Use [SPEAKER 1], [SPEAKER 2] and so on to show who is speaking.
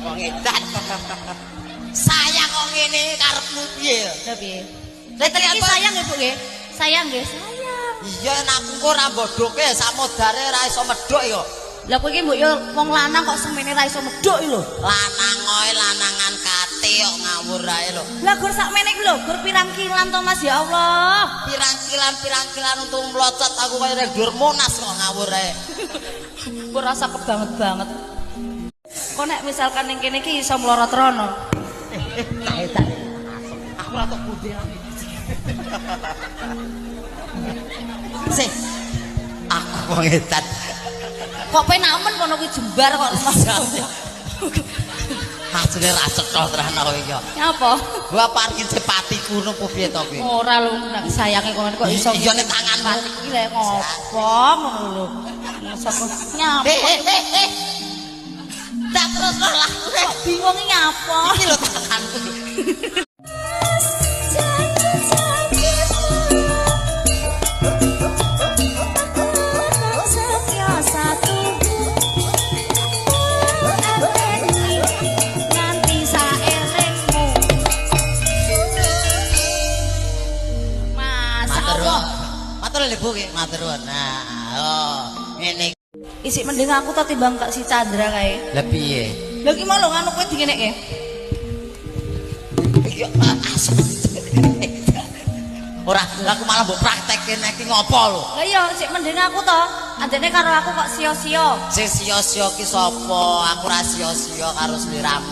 [SPEAKER 1] Wong edan. Sayang kok ngene karepmu piye?
[SPEAKER 2] Lha piye?
[SPEAKER 1] Lha ternyata
[SPEAKER 2] sayang nggih, Bu nggih. Sayang nggih, sayang.
[SPEAKER 1] Iya aku kok ora bodoke samodare ora iso medhok ya.
[SPEAKER 2] Lah kowe iki mbok yo wong lanang kok semene ra iso medhok iki lho.
[SPEAKER 1] Lanang oe lanangan kate kok ngawur ae lho.
[SPEAKER 2] Lah gur sakmene iki lho, gur pirang kilan to Mas ya Allah.
[SPEAKER 1] Pirang kilan untuk mlocot aku kaya rek dhuwur Monas kok ngawur ae.
[SPEAKER 2] Gur rasa kebanget-banget. Kok nek misalkan ning kene iki iso mlorot rono.
[SPEAKER 1] Kaetan. Aku ora tok pundi lagi. Sih. Aku wong edan.
[SPEAKER 2] Kok penamen kono kuwi jembar kok Mas.
[SPEAKER 1] Asline ra cetha tenan kowe iki.
[SPEAKER 2] Nyapa?
[SPEAKER 1] Gua parkir sepatiku ngono apa piye to kowe?
[SPEAKER 2] Ora lho, nek sayange kok iso.
[SPEAKER 1] Iya nek tanganmu
[SPEAKER 2] iki lek ngopo ngono lho. Sapa nyapa?
[SPEAKER 1] Tak terus lah.
[SPEAKER 2] Kok bingung nyapa?
[SPEAKER 1] Iki lho tanganku. Ibu ki matur nuwun. Nah, oh, ngene.
[SPEAKER 2] Isik mending aku to timbang Kak si Chandra kae.
[SPEAKER 1] Lah piye?
[SPEAKER 2] Lah ki mau lho nganu kowe dingenekke.
[SPEAKER 1] Iya, asem. Ora, aku malah mbok praktekke nek iki ngopo lho.
[SPEAKER 2] Lah iya, sik mending aku to. Andene karo aku kok sia-sia.
[SPEAKER 1] Sing sia-sia ki sapa? Aku ra sia-sia karo sliramu.